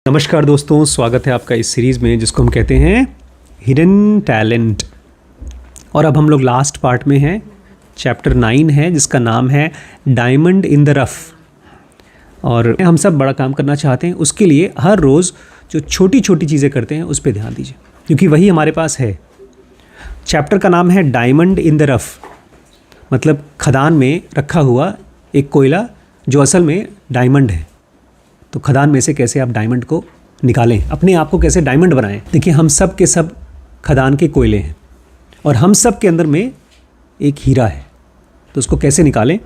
नमस्कार दोस्तों, स्वागत है आपका इस सीरीज़ में जिसको हम कहते हैं हिडन टैलेंट। और अब हम लोग लास्ट पार्ट में हैं। चैप्टर 9 है जिसका नाम है डायमंड इन द रफ़। और हम सब बड़ा काम करना चाहते हैं, उसके लिए हर रोज़ जो छोटी छोटी चीज़ें करते हैं उस पर ध्यान दीजिए, क्योंकि वही हमारे पास है। चैप्टर का नाम है डायमंड इन द रफ़, मतलब खदान में रखा हुआ एक कोयला जो असल में डायमंड है। तो खदान में से कैसे आप डायमंड को निकालें, अपने आप को कैसे डायमंड बनाएं। देखिए, हम सब के सब खदान के कोयले हैं और हम सब के अंदर में एक हीरा है, तो उसको कैसे निकालें।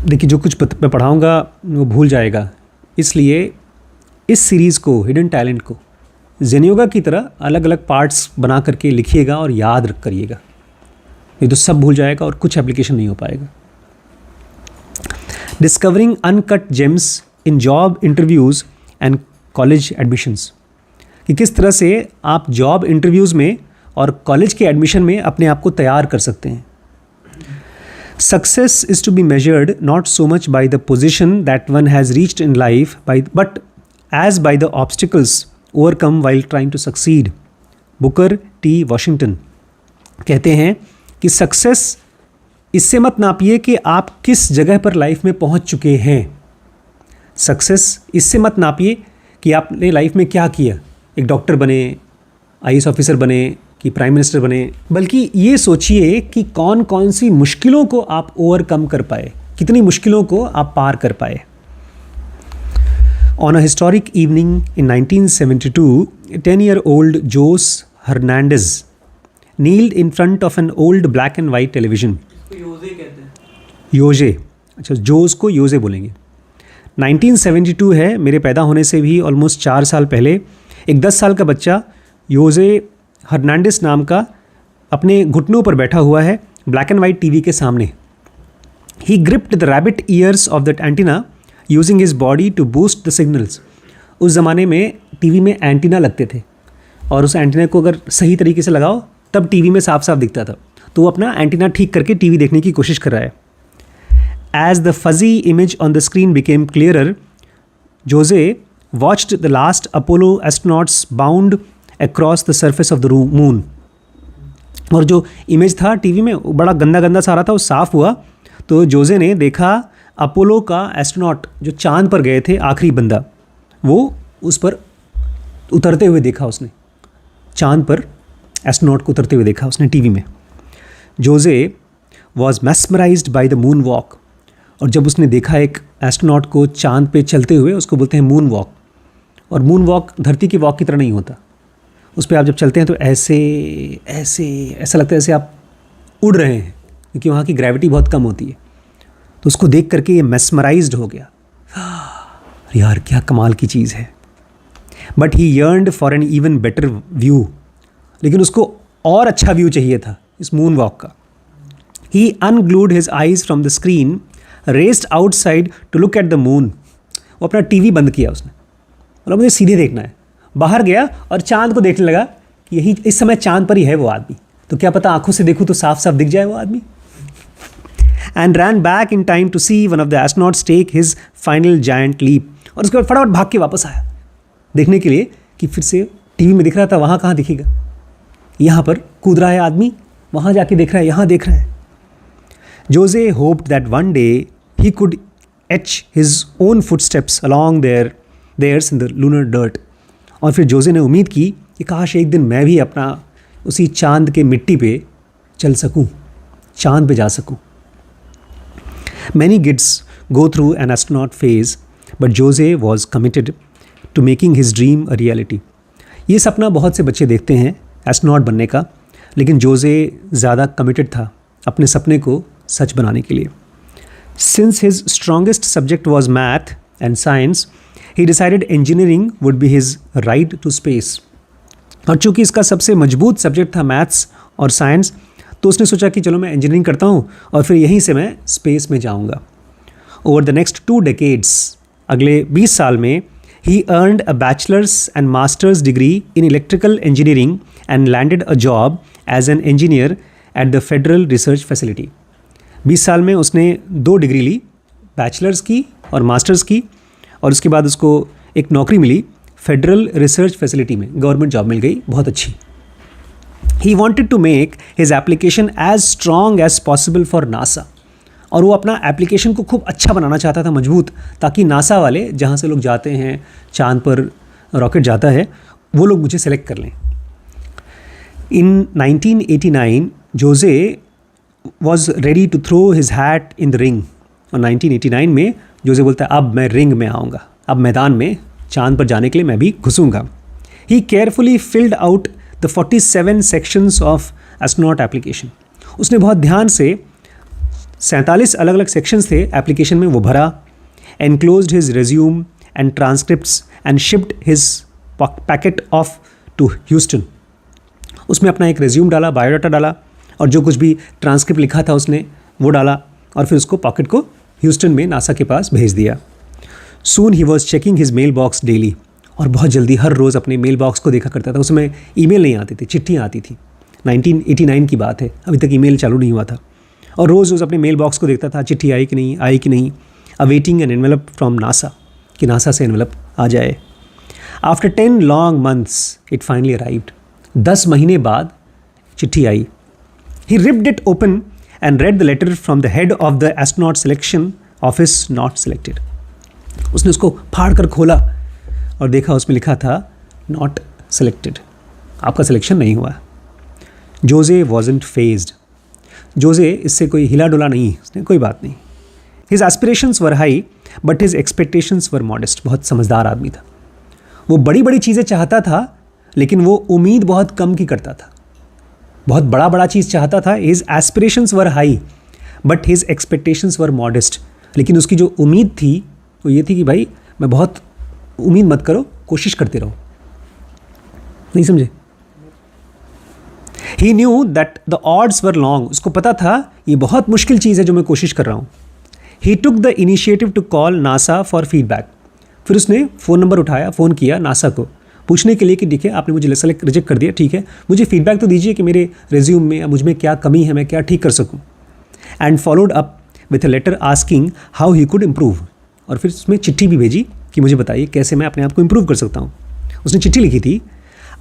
देखिए, जो कुछ मैं पढ़ाऊँगा वो भूल जाएगा, इसलिए इस सीरीज़ को, हिडन टैलेंट को जेन योगा की तरह अलग अलग पार्ट्स बना करके लिखिएगा और याद रख करिएगा, नहीं तो सब भूल जाएगा और कुछ एप्लीकेशन नहीं हो पाएगा। Discovering uncut James in job interviews and college admissions, कि किस तरह से आप जॉब इंटरव्यूज़ में और कॉलेज के एडमिशन में अपने आप को तैयार कर सकते हैं। Success is to be measured not so much by the position that one has reached in life but as by the obstacles overcome while trying to succeed. Booker T Washington कहते हैं कि सक्सेस इससे मत नापिए कि आप किस जगह पर लाइफ में पहुंच चुके हैं। सक्सेस इससे मत नापिए कि आपने लाइफ में क्या किया, एक डॉक्टर बने, आईएएस ऑफिसर बने कि प्राइम मिनिस्टर बने, बल्कि ये सोचिए कि कौन कौन सी मुश्किलों को आप ओवरकम कर पाए, कितनी मुश्किलों को आप पार कर पाए। On a historic evening in 1972, 10-year-old Jose Hernandez kneeled in front of an old black and white television. योजे कहते हैं। योजे, अच्छा, जोस को योजे बोलेंगे। 1972 है, मेरे पैदा होने से भी ऑलमोस्ट 4 साल पहले। एक 10 साल का बच्चा योजे हर्नांडेस नाम का अपने घुटनों पर बैठा हुआ है ब्लैक एंड वाइट टीवी के सामने। He gripped the rabbit ears of that antenna using his body to boost the signals. उस ज़माने में टीवी में एंटीना लगते थे और उस एंटीना को अगर सही तरीके से लगाओ तब टीवी में साफ साफ दिखता था, तो वो अपना एंटीना ठीक करके टीवी देखने की कोशिश कर रहा है। As the fuzzy image on the screen became clearer, Jose watched the last Apollo astronauts bound across the surface of the moon. और जो इमेज था टीवी में वो बड़ा गंदा गंदा सा रहा था, वो साफ हुआ तो जोजे ने देखा अपोलो का एस्ट्रोनॉट जो चांद पर गए थे, आखिरी बंदा, वो उस पर उतरते हुए देखा। उसने चांद पर एस्ट्रोनॉट को उतरते हुए देखा उसने टीवी में। Jose was mesmerised by the moon walk, और जब उसने देखा एक एस्ट्रोनॉट को चांद पे चलते हुए, उसको बोलते हैं मून वॉक। और मून वॉक धरती की वॉक की तरह नहीं होता, उस पर आप जब चलते हैं तो ऐसे ऐसे ऐसा लगता है जैसे आप उड़ रहे हैं, क्योंकि वहाँ की ग्रेविटी बहुत कम होती है। तो उसको देख करके ये मैस्मराइज्ड हो गया, यार क्या कमाल की चीज़ है। But he yearned for an even better view, लेकिन उसको और अच्छा व्यू चाहिए था इस मून वॉक का। He unglued his eyes from the screen, raced outside to look at the moon. वो अपना टीवी बंद किया उसने, मतलब मुझे सीधे देखना है। बाहर गया और चांद को देखने लगा कि यही इस समय चांद पर ही है वो आदमी, तो क्या पता आंखों से देखूँ तो साफ साफ दिख जाए वो आदमी। And ran back in time to see one of the astronauts take his final giant leap. और उसके बाद फटाफट भाग के वापस आया देखने के लिए कि फिर से टीवी में दिख रहा था, वहाँ कहाँ दिखेगा। यहाँ पर कूद रहा है आदमी, वहाँ जाके देख रहा है, यहाँ देख रहा है। Jose hoped that one day he could etch his own footsteps along theirs in the lunar dirt. और फिर जोजे ने उम्मीद की कि काश एक दिन मैं भी अपना उसी चांद के मिट्टी पे चल सकूँ, चांद पे जा सकूँ। Many kids go through an astronaut phase, but Jose was committed to making his dream a reality. ये सपना बहुत से बच्चे देखते हैं एस्ट्रोनॉट बनने का, लेकिन जोजे ज़्यादा कमिटेड था अपने सपने को सच बनाने के लिए। Since his strongest subject was math and science, he decided engineering would be his ride to space. और चूँकि इसका सबसे मजबूत सब्जेक्ट था मैथ्स और साइंस, तो उसने सोचा कि चलो मैं इंजीनियरिंग करता हूँ और फिर यहीं से मैं स्पेस में जाऊँगा। ओवर द नेक्स्ट 2 decades, अगले 20 साल में, he earned a bachelor's and master's degree in electrical engineering and landed a job as an engineer at the Federal Research Facility. 20 साल में उसने 2 डिग्री ली, बैचलर्स की और मास्टर्स की, और उसके बाद उसको एक नौकरी मिली फेडरल रिसर्च फैसिलिटी में, गवर्नमेंट जॉब मिल गई, बहुत अच्छी. He wanted to make his application as strong as possible for NASA. और वो अपना एप्लीकेशन को खूब अच्छा बनाना चाहता था, मजबूत, ताकि नासा वाले जहाँ से लोग जाते हैं, चांद पर रॉकेट जाता है, वो लोग मुझे सेलेक्ट कर लें. In 1989 Jose was ready to throw his hat in the ring. और 1989 में जोसे बोलता है अब मैं रिंग में आऊँगा, अब मैदान में चांद पर जाने के लिए मैं भी घुसूँगा. He carefully filled out the 47 sections of astronaut application. उसने बहुत ध्यान से 47 अलग अलग सेक्शंस थे एप्लीकेशन में, वो भरा. Enclosed his resume and transcripts and shipped his packet off to Houston. उसमें अपना एक रेज्यूम डाला, बायोडाटा डाला, और जो कुछ भी ट्रांसक्रिप्ट लिखा था उसने वो डाला, और फिर उसको पॉकेट को ह्यूस्टन में नासा के पास भेज दिया. Soon he was checking his mail box daily. और बहुत जल्दी हर रोज़ अपने मेल बॉक्स को देखा करता था. उसमें ईमेल नहीं आती थी, चिट्ठियाँ आती थी. 1989 की बात है, अभी तक ईमेल चालू नहीं हुआ था. और रोज़ रोज़ अपने मेल बॉक्स को देखता था, चिट्ठी आई कि नहीं, आई कि नहीं. Awaiting an envelope from NASA, कि नासा से एनवेलप आ जाए. After 10 long months it finally arrived. 10 महीने बाद चिट्ठी आई. He ripped it open and read the letter from the head of the astronaut selection office not selected. उसने उसको फाड़ कर खोला और देखा, उसमें लिखा था नॉट सिलेक्टेड, आपका सिलेक्शन नहीं हुआ. जोसे वॉजंट फेज्ड. जोसे इससे कोई हिला डुला नहीं, उसने कोई बात नहीं. His aspirations were high but his expectations were modest. बहुत समझदार आदमी था. वो बड़ी बड़ी चीज़ें चाहता था, लेकिन वो उम्मीद बहुत कम की करता था. बहुत बड़ा बड़ा चीज़ चाहता था. His aspirations were high but his expectations were modest. लेकिन उसकी जो उम्मीद थी वो ये थी कि भाई मैं बहुत उम्मीद मत करो, कोशिश करते रहो. नहीं समझे? He knew that the odds were long. उसको पता था ये बहुत मुश्किल चीज़ है जो मैं कोशिश कर रहा हूँ. He took the initiative to call NASA for feedback. फिर उसने फ़ोन नंबर उठाया, फ़ोन किया नासा को पूछने के लिए कि देखिए आपने मुझे सेलेक्ट रिजेक्ट कर दिया, ठीक है, मुझे फीडबैक तो दीजिए कि मेरे रिज्यूम में या मुझ में क्या कमी है, मैं क्या ठीक कर सकूँ. And followed up with a letter asking how he could improve. और फिर उसमें चिट्ठी भी भेजी कि मुझे बताइए कैसे मैं अपने आप को इम्प्रूव कर सकता हूँ. उसने चिट्ठी लिखी थी,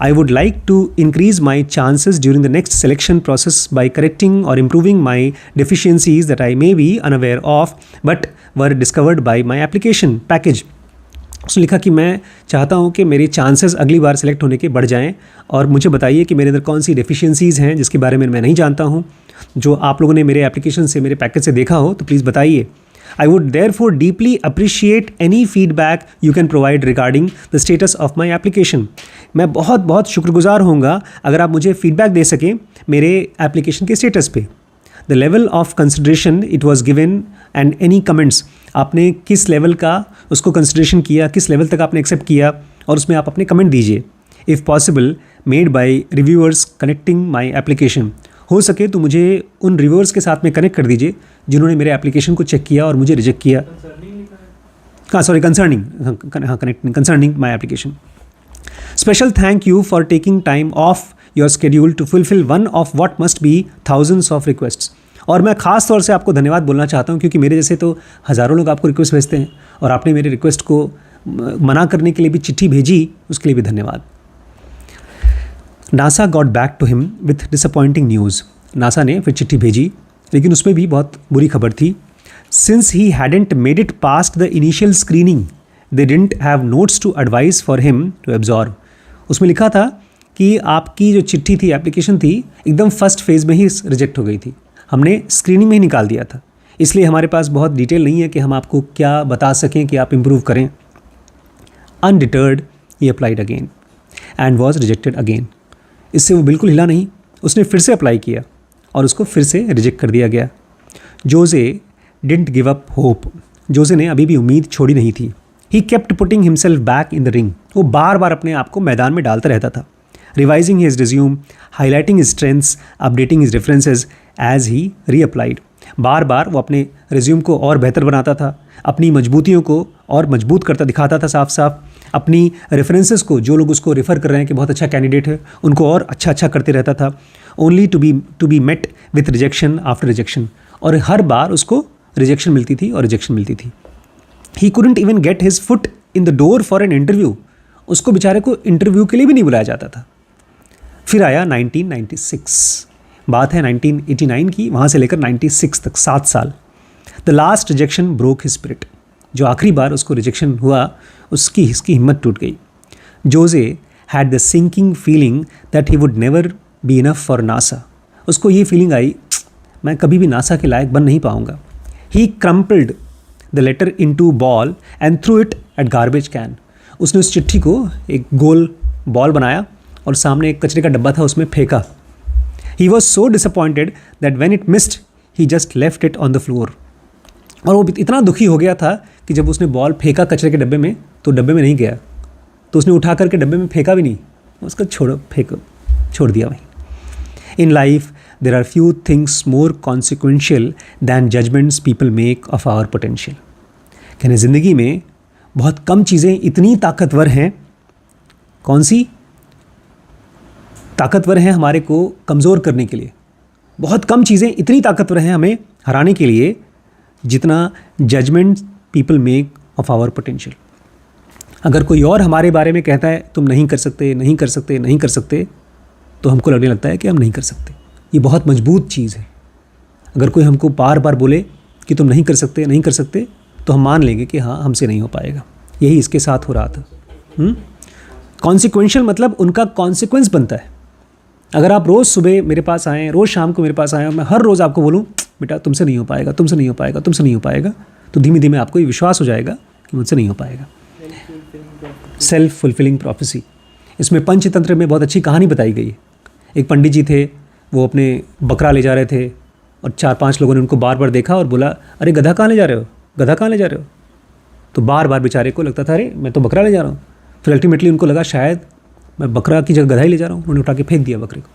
I would like to increase my chances during the next selection process by correcting और improving my deficiencies that I may be unaware of but were discovered by my application package. उसने लिखा कि मैं चाहता हूँ कि मेरे चांसेस अगली बार सेलेक्ट होने के बढ़ जाएँ, और मुझे बताइए कि मेरे अंदर कौन सी डेफिशिएंसीज़ हैं जिसके बारे में मैं नहीं जानता हूँ, जो आप लोगों ने मेरे एप्लीकेशन से, मेरे पैकेज से देखा हो, तो प्लीज़ बताइए. I would therefore deeply appreciate any feedback you can provide regarding the status of my application. मैं बहुत बहुत शुक्रगुजार होऊंगा अगर आप मुझे फीडबैक दे सकें मेरे एप्लीकेशन के स्टेटस पे. The level of consideration it was given and any comments. आपने किस लेवल का उसको कंसिडरेशन किया, किस लेवल तक आपने एक्सेप्ट किया, और उसमें आप अपने कमेंट दीजिए. If possible, made by reviewers connecting my application. हो सके तो मुझे उन रिव्यूअर्स के साथ में कनेक्ट कर दीजिए जिन्होंने मेरे एप्लीकेशन को चेक किया और मुझे रिजेक्ट किया. हाँ sorry, concerning my application. Special thank you for taking time off your schedule to fulfil one of what must be thousands of requests. और मैं ख़ास तौर से आपको धन्यवाद बोलना चाहता हूँ, क्योंकि मेरे जैसे तो हज़ारों लोग आपको रिक्वेस्ट भेजते हैं, और आपने मेरे रिक्वेस्ट को मना करने के लिए भी चिट्ठी भेजी, उसके लिए भी धन्यवाद. NASA got back to him with disappointing news. NASA ने फिर चिट्ठी भेजी, लेकिन उसमें भी बहुत बुरी खबर थी. Since he hadn't made it past the initial screening they didn't have notes to advice for him to absorb. उसमें लिखा था कि आपकी जो चिट्ठी थी, एप्लीकेशन थी, एकदम फर्स्ट फेज़ में ही रिजेक्ट हो गई थी, हमने स्क्रीनिंग में ही निकाल दिया था, इसलिए हमारे पास बहुत डिटेल नहीं है कि हम आपको क्या बता सकें कि आप इम्प्रूव करें. Undeterred he applied again and was rejected again. इससे वो बिल्कुल हिला नहीं, उसने फिर से अप्लाई किया और उसको फिर से रिजेक्ट कर दिया गया. जोसे डिडंट गिव अप होप. जोसे ने अभी भी उम्मीद छोड़ी नहीं थी. He kept putting himself back in the ring. वो बार बार अपने आप को मैदान में डालता रहता था. Revising his resume, highlighting his strengths, updating his references as he reapplied. बार बार वो अपने रिज्यूम को और बेहतर बनाता था, अपनी मजबूतियों को और मजबूत करता दिखाता था साफ साफ, अपनी रेफरेंसेस को, जो लोग उसको रेफ़र कर रहे हैं कि बहुत अच्छा कैंडिडेट है, उनको और अच्छा करते रहता था. Only to be met with rejection after rejection. और हर बार उसको रिजेक्शन मिलती थी और रिजेक्शन मिलती थी. He couldn't even get his foot in the door for an interview, उसको बेचारे को इंटरव्यू के लिए भी नहीं बुलाया जाता था। फिर आया 1996, बात है 1989 की, वहाँ से लेकर 96 तक 7 साल। The last rejection broke his spirit, जो आखिरी बार उसको रिजेक्शन हुआ उसकी हिम्मत टूट गई। Jose had the sinking feeling that he would never be enough for NASA. उसको ये फीलिंग आई, मैं कभी भी नासा के लायक बन नहीं पाऊंगा। He crumpled the letter into ball and threw it at garbage can. उसने उस चिट्ठी को एक गोल बॉल बनाया और सामने एक कचरे का डब्बा था, उसमें फेंका। He was so disappointed that when it missed he just left it on the floor. और वो इतना दुखी हो गया था कि जब उसने बॉल फेंका कचरे के डब्बे में, तो डब्बे में नहीं गया, तो उसने उठा करके डब्बे में फेंका भी नहीं, उसका छोड़ दिया वहीं। In life there are few things more consequential than judgements people make of our potential. कहने ज़िंदगी में बहुत कम चीज़ें इतनी ताकतवर हैं, कौन सी ताकतवर हैं हमारे को कमज़ोर करने के लिए। बहुत कम चीज़ें इतनी ताकतवर हैं हमें हराने के लिए, जितना judgement people make of our potential. अगर कोई और हमारे बारे में कहता है तुम नहीं कर सकते, नहीं कर सकते, नहीं कर सकते, तो हमको लगने लगता है कि हम नहीं कर सकते। ये बहुत मजबूत चीज़ है। अगर कोई हमको बार बार बोले कि तुम नहीं कर सकते, नहीं कर सकते, तो हम मान लेंगे कि हाँ हमसे नहीं हो पाएगा। यही इसके साथ हो रहा था। कॉन्सिक्वेंशियल मतलब उनका कॉन्सिक्वेंस बनता है। अगर आप रोज़ सुबह मेरे पास आएँ, रोज़ शाम को मेरे पास आएँ और मैं हर रोज़ आपको बोलूँ बेटा तुमसे नहीं हो पाएगा, तुमसे नहीं हो पाएगा, तुमसे नहीं हो पाएगा, तो धीमे धीमे आपको ये विश्वास हो जाएगा कि मुझसे नहीं हो पाएगा। सेल्फ फुलफिलिंग प्रोफेसी, इसमें पंचतंत्र में बहुत अच्छी कहानी बताई गई है। एक पंडित जी थे, वो अपने बकरा ले जा रहे थे और 4-5 लोगों ने उनको बार बार देखा और बोला, अरे गधा कहाँ ले जा रहे हो, गधा कहाँ ले जा रहे हो। तो बार बार बेचारे को लगता था अरे मैं तो बकरा ले जा रहा हूँ। फिर अल्टीमेटली उनको लगा शायद मैं बकरा की जगह गधा ही ले जा रहा हूँ। उन्होंने उठा के फेंक दिया बकरे को।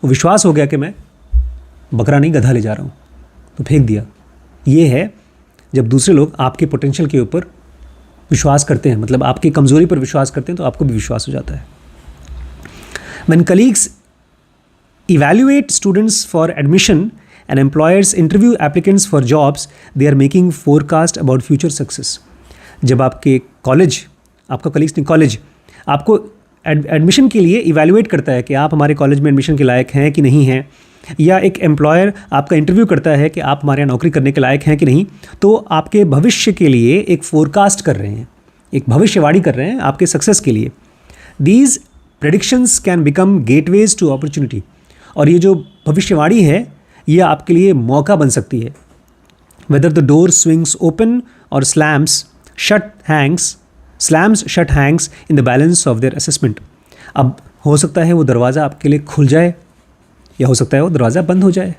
वो विश्वास हो गया कि मैं बकरा नहीं गधा ले जा रहा हूँ, तो फेंक दिया। ये है जब दूसरे लोग आपके पोटेंशियल के ऊपर विश्वास करते हैं, मतलब आपकी कमज़ोरी पर विश्वास करते हैं, तो आपको भी विश्वास हो जाता है। When colleagues evaluate students for admission and employers interview applicants for jobs, they are making forecast about future success. जब आपके कॉलेज, आपका कलीग्स नहीं कॉलेज, आपको एडमिशन के लिए इवैल्यूएट करता है कि आप हमारे कॉलेज में एडमिशन के लायक हैं कि नहीं हैं, या एक एम्प्लॉयर आपका इंटरव्यू करता है कि आप हमारे यहाँ नौकरी करने के लायक हैं कि नहीं, तो आपके भविष्य के लिए एक फोरकास्ट कर रहे हैं, एक भविष्यवाणी कर रहे हैं आपके सक्सेस के लिए। These predictions can become gateways to opportunity. और ये जो भविष्यवाणी है ये आपके लिए मौका बन सकती है। Whether the door swings open और slams shut hangs in the balance of their assessment. अब हो सकता है वो दरवाज़ा आपके लिए खुल जाए या हो सकता है वो दरवाज़ा बंद हो जाए।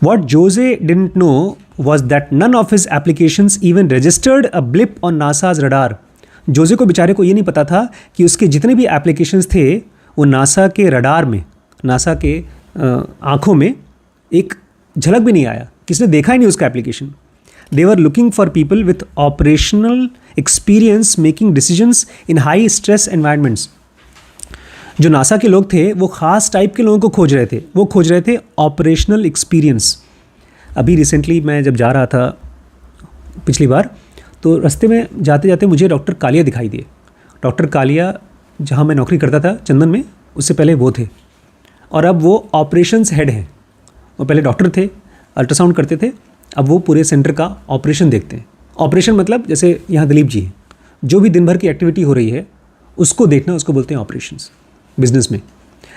What Jose didn't know was that none of his applications even registered a blip on NASA's radar. Jose को बेचारे को ये नहीं पता था कि उसके जितने भी एप्लीकेशंस थे वो नासा के रडार में, नासा के आँखों में एक झलक भी नहीं आया, किसने देखा ही नहीं उसका application. They were looking for people with operational experience making decisions in high stress environments. जो नासा के लोग थे वो ख़ास टाइप के लोगों को खोज रहे थे, वो खोज रहे थे ऑपरेशनल एक्सपीरियंस। अभी रिसेंटली मैं जब जा रहा था पिछली बार, तो रास्ते में जाते जाते मुझे डॉक्टर कालिया दिखाई दिए। डॉक्टर कालिया जहाँ मैं नौकरी करता था चंदन में, उससे पहले वो थे और अब वो ऑपरेशंस हेड हैं। वो पहले डॉक्टर थे, अल्ट्रासाउंड करते थे, अब वो पूरे सेंटर का ऑपरेशन देखते हैं। ऑपरेशन मतलब जैसे यहाँ दिलीप जी हैं, जो भी दिन भर की एक्टिविटी हो रही है उसको देखना, उसको बोलते हैं ऑपरेशंस बिजनेस में।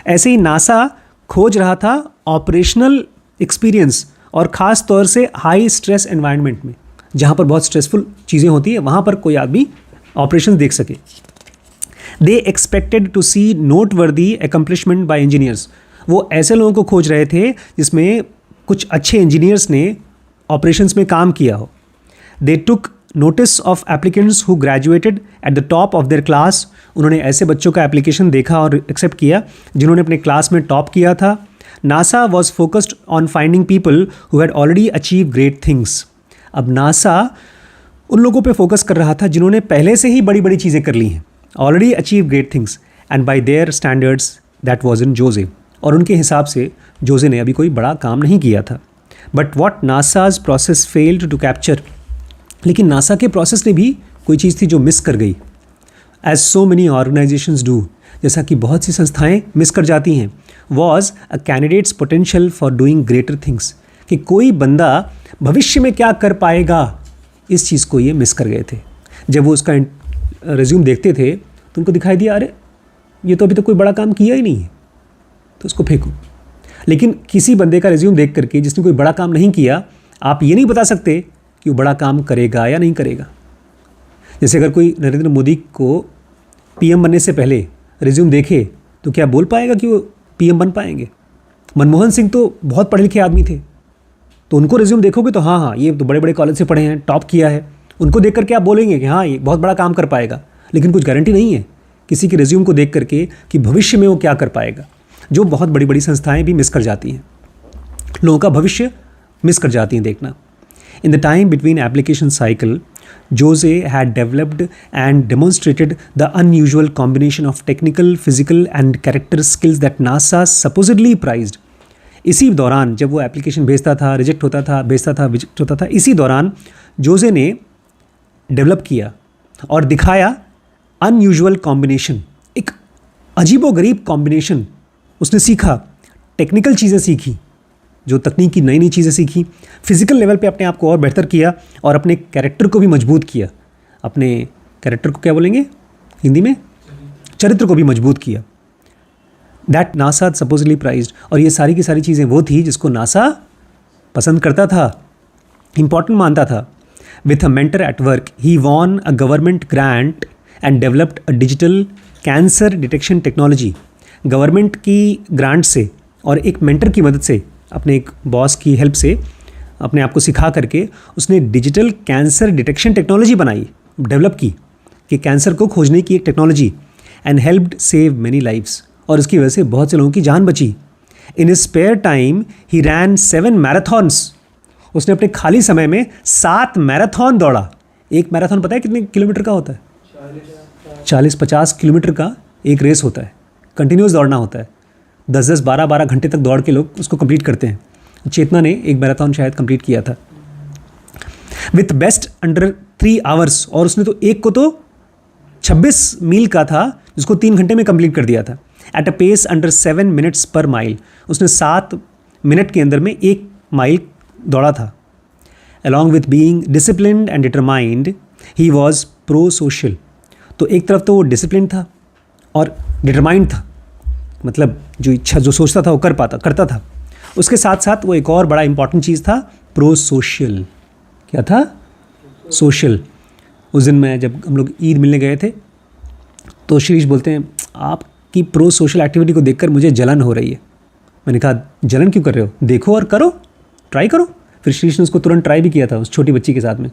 ऐसे ही नासा खोज रहा था ऑपरेशनल एक्सपीरियंस, और ख़ास तौर से हाई स्ट्रेस एनवायरनमेंट में, जहाँ पर बहुत स्ट्रेसफुल चीज़ें होती है, वहाँ पर कोई आदमी ऑपरेशन देख सके। They expected to see noteworthy accomplishment by engineers. वो ऐसे लोगों को खोज रहे थे जिसमें कुछ अच्छे इंजीनियर्स ने ऑपरेशंस में काम किया हो। They took notice of applicants who graduated at the top of their class. उन्होंने ऐसे बच्चों का एप्लीकेशन देखा और एक्सेप्ट किया जिन्होंने अपने क्लास में टॉप किया था। NASA was focused on finding people who had already achieve great things. अब नासा उन लोगों पे फोकस कर रहा था जिन्होंने पहले से ही बड़ी बड़ी चीज़ें कर ली हैं, already achieve great things, and bye there standards that was in Jose. और उनके हिसाब से जोजे ने अभी कोई बड़ा काम नहीं किया था। But what NASA's process failed to capture, लेकिन नासा के प्रोसेस ने भी कोई चीज़ थी जो मिस कर गई, as so many organisations do, जैसा कि बहुत सी संस्थाएं मिस कर जाती हैं, was a candidate's potential for doing greater things, कि कोई बंदा भविष्य में क्या कर पाएगा, इस चीज़ को ये मिस कर गए थे। जब वो उसका रिज्यूम देखते थे तो उनको दिखाई दिया, अरे ये तो अभी तक कोई बड़ा काम किया ही नहीं है, तो उसको फेंको। लेकिन किसी बंदे का रिज्यूम देख करके जिसने कोई बड़ा काम नहीं किया, आप ये नहीं बता सकते कि वो बड़ा काम करेगा या नहीं करेगा। जैसे अगर कोई नरेंद्र मोदी को पीएम बनने से पहले रिज्यूम देखे तो क्या बोल पाएगा कि वो पीएम बन पाएंगे? मनमोहन सिंह तो बहुत पढ़े लिखे आदमी थे, तो उनको रिज्यूम देखोगे तो हाँ ये तो बड़े बड़े कॉलेज से पढ़े हैं, टॉप किया है, उनको देख करके आप बोलेंगे कि हाँ ये बहुत बड़ा काम कर पाएगा। लेकिन कुछ गारंटी नहीं है किसी के रिज्यूम को देख करके कि भविष्य में वो क्या कर पाएगा, जो बहुत बड़ी बड़ी संस्थाएं भी मिस कर जाती हैं, लोगों का भविष्य मिस कर जाती हैं देखना। In the time between application cycle, Jose had developed and demonstrated the unusual combination of technical, physical and character skills that NASA supposedly prized. इसी दौरान जब वो एप्लीकेशन भेजता था, रिजेक्ट होता था, भेजता था, रिजेक्ट होता था, इसी दौरान जोसे ने डेवलप किया और दिखाया अनयूजुअल कॉम्बिनेशन, एक अजीबोगरीब कॉम्बिनेशन उसने सीखा। टेक्निकल चीज़ें सीखी, जो तकनीकी नई नई चीज़ें सीखी, फिजिकल लेवल पे अपने आप को और बेहतर किया और अपने कैरेक्टर को भी मजबूत किया। अपने कैरेक्टर को क्या बोलेंगे हिंदी में? चरित्र को भी मजबूत किया। दैट नासा सपोजली प्राइज्ड, और ये सारी की सारी चीज़ें वो थी जिसको नासा पसंद करता था, इम्पॉर्टेंट मानता था। With a mentor at work he won a government grant and developed a digital cancer detection technology. Government की ग्रांट से और एक मेंटर की मदद से, अपने एक बॉस की हेल्प से अपने आप को सिखा करके उसने डिजिटल कैंसर डिटेक्शन टेक्नोलॉजी बनाई, डेवलप की, कि कैंसर को खोजने की एक technology, and helped save many lives, और उसकी वजह से बहुत से लोगों की जान बची। In his spare time he ran 7 marathons, उसने अपने खाली समय में 7 मैराथन दौड़ा। एक मैराथन पता है कितने किलोमीटर का होता है? 40-50 किलोमीटर का एक रेस होता है, कंटिन्यूस दौड़ना होता है, 10-10, 12-12 घंटे तक दौड़ के लोग उसको कंप्लीट करते हैं। चेतना ने एक मैराथन शायद कंप्लीट किया था विथ बेस्ट अंडर 3 आवर्स, और उसने तो एक को तो 26 मील का था जिसको 3 घंटे में कंप्लीट कर दिया था। At a pace under 7 minutes per mile, उसने 7 मिनट के अंदर में 1 माइल दौड़ा था। Along with being disciplined and determined he was pro social, तो एक तरफ तो वो डिसिप्लिन था और डिटरमाइंड था, मतलब जो इच्छा जो सोचता था वो करता था। उसके साथ साथ वो एक और बड़ा इंपॉर्टेंट चीज़ था, प्रो सोशल। क्या था? सोशल। उस दिन मैं जब हम लोग ईद मिलने गए थे तो श्रीश बोलते हैं आपकी प्रो सोशल एक्टिविटी को देखकर मुझे जलन हो रही है। मैंने कहा जलन क्यों कर रहे हो, देखो और करो, ट्राई करो। फिर श्रीश ने उसको तुरंत ट्राई भी किया था उस छोटी बच्ची के साथ में।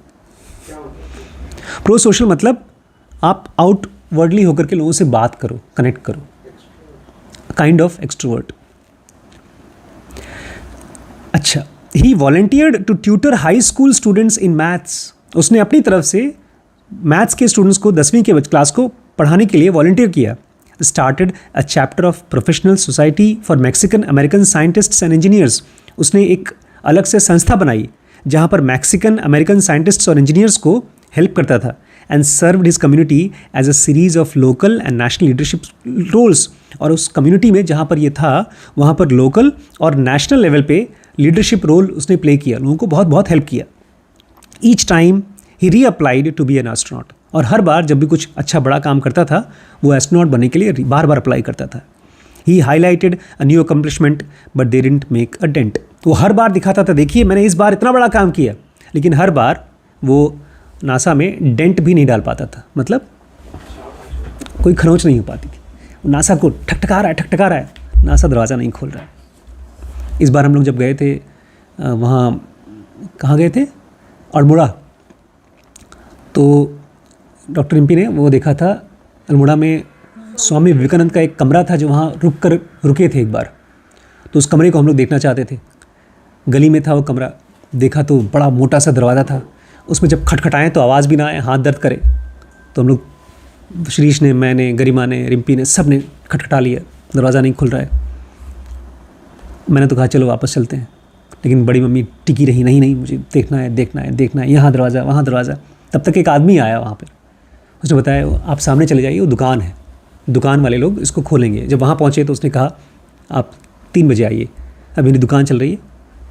प्रो सोशल मतलब आप आउटवर्डली होकर के लोगों से बात करो, कनेक्ट करो, काइंड ऑफ एक्सट्रोवर्ट। अच्छा, he volunteered to tutor high school students in maths, उसने अपनी तरफ से मैथ्स के स्टूडेंट्स को 10वीं के क्लास को पढ़ाने के लिए वॉलंटियर किया। Started a chapter of professional society for Mexican American scientists and engineers, उसने एक अलग से संस्था बनाई जहाँ पर मैक्सिकन अमेरिकन साइंटिस्ट्स और इंजीनियर्स को हेल्प करता था। And served his community as a series of local and national leadership roles, और उस कम्युनिटी में जहाँ पर ये था वहाँ पर लोकल और नेशनल लेवल पे लीडरशिप रोल उसने प्ले किया, लोगों को बहुत बहुत हेल्प किया। Each time he reapplied to be an astronaut, और हर बार जब भी कुछ अच्छा बड़ा काम करता था वो एस्ट्रोनॉट बनने के लिए बार बार अप्लाई करता था। He highlighted a new accomplishment but they didn't make a dent, वो हर बार दिखाता था देखिए मैंने इस बार इतना बड़ा काम किया, लेकिन हर बार वो नासा में डेंट भी नहीं डाल पाता था, मतलब कोई खरोंच नहीं हो पाती थी। नासा को ठकठका रहा है, नासा दरवाज़ा नहीं खोल रहा है। इस बार हम लोग जब गए थे वहाँ, कहाँ गए थे? अल्मोड़ा। तो डॉक्टर रिम्पी ने वो देखा था अल्मोड़ा में स्वामी विवेकानंद का एक कमरा था जो वहाँ रुके थे एक बार, तो उस कमरे को हम लोग देखना चाहते थे। गली में था वो कमरा, देखा तो बड़ा मोटा सा दरवाज़ा था, उसमें जब खटखटाएँ तो आवाज़ भी ना आए, हाथ दर्द करे, तो हम लोग श्रीश ने, मैंने, गरिमा ने, रिम्पी ने, सब ने खटखटा लिया, दरवाज़ा नहीं खुल रहा है। मैंने तो कहा चलो वापस चलते हैं, लेकिन बड़ी मम्मी टिकी रही, नहीं मुझे देखना है, यहाँ दरवाज़ा वहाँ दरवाज़ा। तब तक एक आदमी आया वहाँ पर, उसने बताया आप सामने चले जाइए, वो दुकान है, दुकान वाले लोग इसको खोलेंगे। जब वहाँ पहुँचे तो उसने कहा आप 3 बजे आइए, अब मेरी दुकान चल रही है,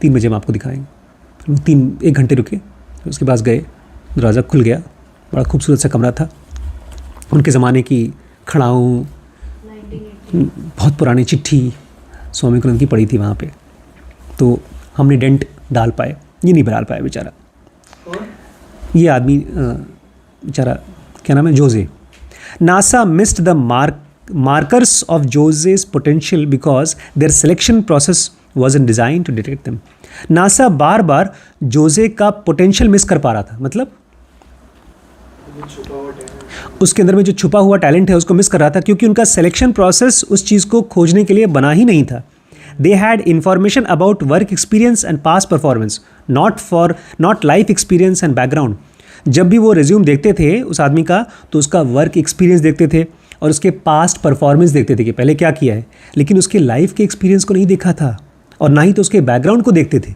3 बजे हम आपको दिखाएंगे। फिर वो 1 घंटे रुके, उसके पास गए, दरवाज़ा खुल गया, बड़ा खूबसूरत सा कमरा था, उनके ज़माने की खड़ाऊँ, बहुत पुरानी चिट्ठी स्वामी विवेकानंद की पड़ी थी वहाँ पे। तो हमने डेंट डाल पाए, ये नहीं डाल पाया बेचारा। ये आदमी बेचारा, क्या नाम है, Jose. NASA missed the markers of Jose's potential because their selection process wasn't designed to detect them. NASA बार बार जोजे का पोटेंशियल मिस कर पा रहा था, मतलब उसके अंदर में जो छुपा हुआ टैलेंट है उसको मिस कर रहा था, क्योंकि उनका सिलेक्शन प्रोसेस उस चीज़ को खोजने के लिए बना ही नहीं था। They had information about work experience and past performance, not life experience and background. जब भी वो रिज्यूम देखते थे उस आदमी का, तो उसका वर्क एक्सपीरियंस देखते थे और उसके पास्ट परफॉर्मेंस देखते थे कि पहले क्या किया है, लेकिन उसके लाइफ के एक्सपीरियंस को नहीं देखा था और ना ही तो उसके बैकग्राउंड को देखते थे।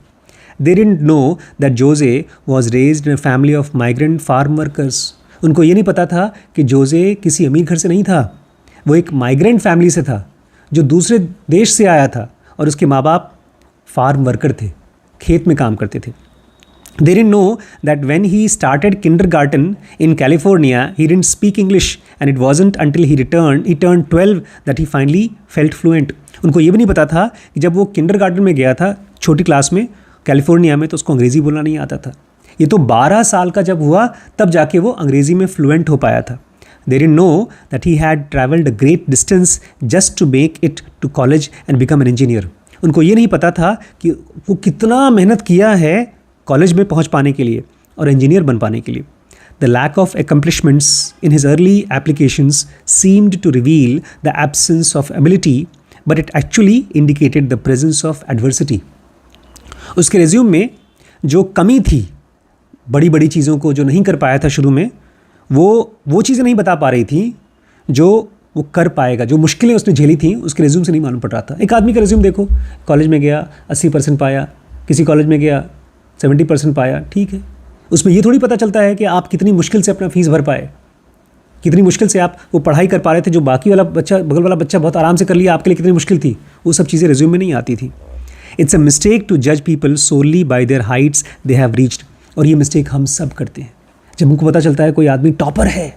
They didn't know that Jose was raised in a family of migrant farm workers. उनको ये नहीं पता था कि जोजे किसी अमीर घर से नहीं था, वो एक माइग्रेंट फैमिली से था जो दूसरे देश से आया था और उसके माँ बाप फार्म वर्कर थे, खेत में काम करते थे। They didn't know that when he started kindergarten in California, he didn't speak English, and it wasn't until he turned 12 that he finally felt fluent. उनको ये भी नहीं पता था कि जब वो किंडरगार्टन में गया था, छोटी क्लास में, कैलिफोर्निया में, तो उसको अंग्रेज़ी बोलना नहीं आता था। ये तो 12 साल का जब हुआ तब जाके वो अंग्रेज़ी में फ्लुएंट हो पाया था। They didn't know that he had traveled a great distance just to make it to college and become an engineer. उनको ये नहीं पता था कि वो कितना मेहनत किया है कॉलेज में पहुंच पाने के लिए और इंजीनियर बन पाने के लिए। The lack of accomplishments in his early applications seemed to reveal the absence of ability, but it actually indicated the presence of adversity. उसके रिज्यूम में जो कमी थी, बड़ी बड़ी चीज़ों को जो नहीं कर पाया था शुरू में, वो चीज़ें नहीं बता पा रही थी जो वो कर पाएगा। जो मुश्किलें उसने झेली थी उसके रिज्यूम से नहीं मालूम पड़ रहा था। एक आदमी का रिज्यूम देखो, कॉलेज में गया 80% पाया, किसी कॉलेज में गया 70% पाया, ठीक है। उसमें ये थोड़ी पता चलता है कि आप कितनी मुश्किल से अपना फीस भर पाए, कितनी मुश्किल से आप वो पढ़ाई कर पा रहे थे जो बाकी वाला बच्चा, बगल वाला बच्चा बहुत आराम से कर लिया, आपके लिए कितनी मुश्किल थी, वो सब चीज़ें रिज्यूम में नहीं आती थी। इट्स अ मिस्टेक टू जज people solely by their heights they have reached. और ये मिस्टेक हम सब करते हैं। जब हमको पता चलता है कोई आदमी टॉपर है,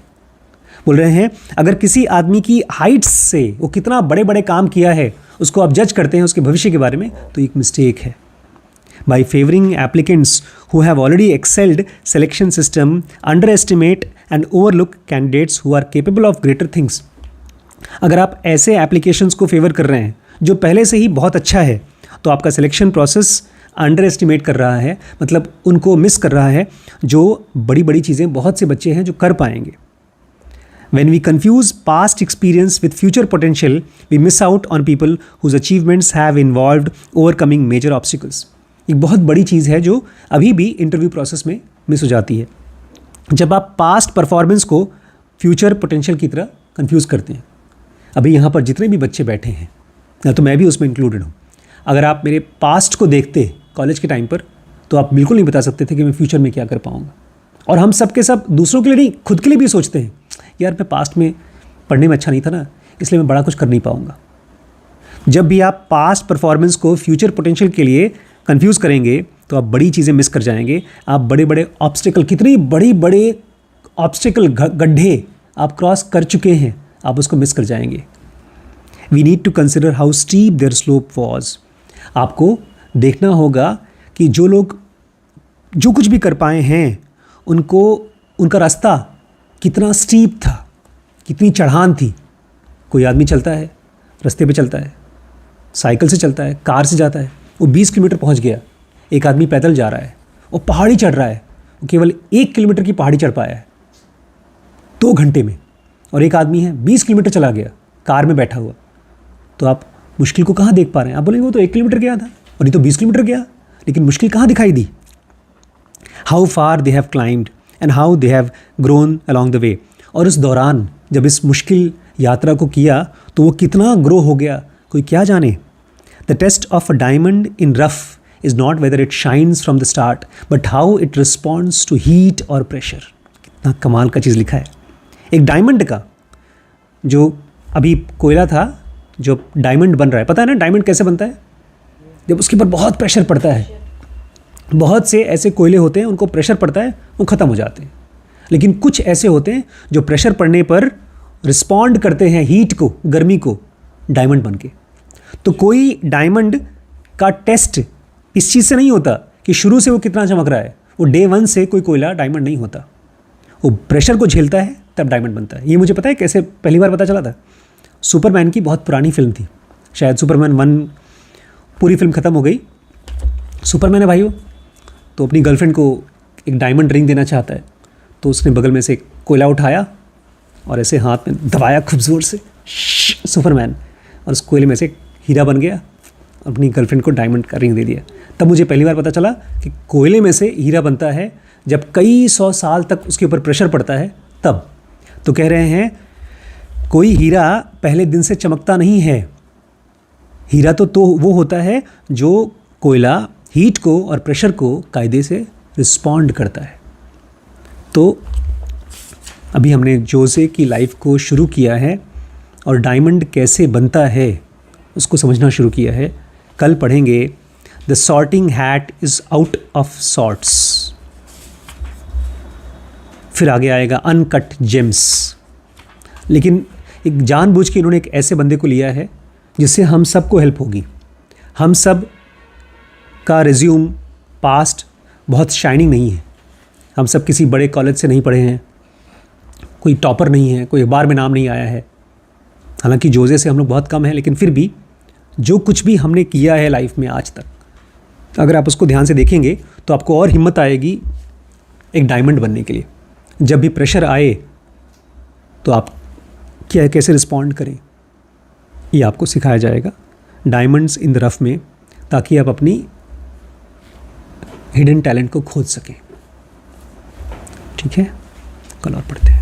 बोल रहे हैं, अगर किसी आदमी की हाइट्स से वो कितना बड़े बड़े काम किया है उसको आप जज करते हैं उसके भविष्य के बारे में, तो एक मिस्टेक है। By favouring applicants who have already excelled selection system underestimate and overlook candidates who are capable of greater things. अगर आप ऐसे एप्लीकेशंस को फेवर कर रहे हैं जो पहले से ही बहुत अच्छा है, तो आपका सिलेक्शन प्रोसेस अंडर एस्टिमेट कर रहा है, मतलब उनको मिस कर रहा है जो बड़ी बड़ी चीज़ें बहुत से बच्चे हैं जो कर पाएंगे। When we confuse past experience with future potential, we miss out on people whose achievements have involved overcoming major obstacles. एक बहुत बड़ी चीज़ है जो अभी भी इंटरव्यू प्रोसेस में मिस हो जाती है, जब आप पास्ट परफॉर्मेंस को फ्यूचर पोटेंशियल की तरह कंफ्यूज करते हैं। अभी यहाँ पर जितने भी बच्चे बैठे हैं, या तो मैं भी उसमें इंक्लूडेड हूँ, अगर आप मेरे पास्ट को देखते कॉलेज के टाइम पर, तो आप बिल्कुल नहीं बता सकते थे कि मैं फ्यूचर में क्या कर पाऊँगा। और हम सब के सब दूसरों के लिए नहीं, खुद के लिए भी सोचते हैं, यार मैं पास्ट में पढ़ने में अच्छा नहीं था ना, इसलिए मैं बड़ा कुछ कर नहीं पाऊँगा। जब भी आप पास्ट परफॉर्मेंस को फ्यूचर पोटेंशियल के लिए कंफ्यूज करेंगे तो आप बड़ी चीज़ें मिस कर जाएंगे। आप बड़े बड़े ऑब्स्टिकल, कितनी बड़ी बड़े ऑब्स्टिकल, गड्ढे आप क्रॉस कर चुके हैं, आप उसको मिस कर जाएंगे। We need to consider how steep their slope was. आपको देखना होगा कि जो लोग जो कुछ भी कर पाए हैं उनको, उनका रास्ता कितना स्टीप था, कितनी चढ़ान थी। कोई आदमी चलता है, रास्ते पे चलता है, साइकिल से चलता है, कार से जाता है, वो 20 किलोमीटर पहुंच गया। एक आदमी पैदल जा रहा है, वो पहाड़ी चढ़ रहा है, वो केवल 1 किलोमीटर की पहाड़ी चढ़ पाया है 2 घंटे में। और एक आदमी है 20 किलोमीटर चला गया कार में बैठा हुआ। तो आप मुश्किल को कहाँ देख पा रहे हैं? आप बोलेंगे वो तो 1 किलोमीटर गया था और ये तो 20 किलोमीटर गया, लेकिन मुश्किल कहाँ दिखाई दी? How far they have climbed and how they have grown along the way. और उस दौरान जब इस मुश्किल यात्रा को किया तो वो कितना ग्रो हो गया, कोई क्या जाने। The test of a diamond in rough is not whether it shines from the start but how it responds to heat और प्रेशर। कितना कमाल का चीज़ लिखा है। एक डायमंड का, जो अभी कोयला था जो डायमंड बन रहा है, पता है ना डायमंड कैसे बनता है? जब उसके ऊपर बहुत प्रेशर पड़ता है। बहुत से ऐसे कोयले होते हैं उनको प्रेशर पड़ता है वो ख़त्म हो जाते हैं, लेकिन कुछ ऐसे होते हैं जो प्रेशर पड़ने पर रिस्पॉन्ड करते हैं हीट को, गर्मी को, डायमंड बन के। तो कोई डायमंड का टेस्ट इस चीज़ से नहीं होता कि शुरू से वो कितना चमक रहा है। वो डे 1 से कोई कोयला डायमंड नहीं होता, वो प्रेशर को झेलता है तब डायमंड बनता है। ये मुझे पता है कैसे पहली बार पता चला था। सुपरमैन की बहुत पुरानी फिल्म थी, शायद सुपरमैन 1 पूरी फिल्म ख़त्म हो गई। सुपरमैन है भाई वो, तो अपनी गर्लफ्रेंड को एक डायमंड रिंग देना चाहता है, तो उसने बगल में से कोयला उठाया और ऐसे हाथ में दबाया खूब ज़ोर से, सुपरमैन, और उस कोयले में से हीरा बन गया, अपनी गर्लफ्रेंड को डायमंड का रिंग दे दिया। तब मुझे पहली बार पता चला कि कोयले में से हीरा बनता है जब कई 100 साल तक उसके ऊपर प्रेशर पड़ता है तब। तो कह रहे हैं कोई हीरा पहले दिन से चमकता नहीं है। हीरा तो वो होता है जो कोयला हीट को और प्रेशर को कायदे से रिस्पॉन्ड करता है। तो अभी हमने जोसे की लाइफ को शुरू किया है और डायमंड कैसे बनता है उसको समझना शुरू किया है। कल पढ़ेंगे the sorting hat is out of sorts, फिर आगे आएगा अनकट जेम्स। लेकिन एक जानबूझ के इन्होंने एक ऐसे बंदे को लिया है जिससे हम सबको हेल्प होगी। हम सब का रिज्यूम पास्ट बहुत शाइनिंग नहीं है, हम सब किसी बड़े कॉलेज से नहीं पढ़े हैं, कोई टॉपर नहीं है, कोई अखबार में नाम नहीं आया है। हालांकि जोसे से हम लोग बहुत कम हैं, लेकिन फिर भी जो कुछ भी हमने किया है लाइफ में आज तक, अगर आप उसको ध्यान से देखेंगे तो आपको और हिम्मत आएगी एक डायमंड बनने के लिए। जब भी प्रेशर आए तो आप क्या कैसे रिस्पॉन्ड करें, ये आपको सिखाया जाएगा डायमंड्स इन द रफ में, ताकि आप अपनी हिडन टैलेंट को खोज सकें। ठीक है, कल और पढ़ते हैं।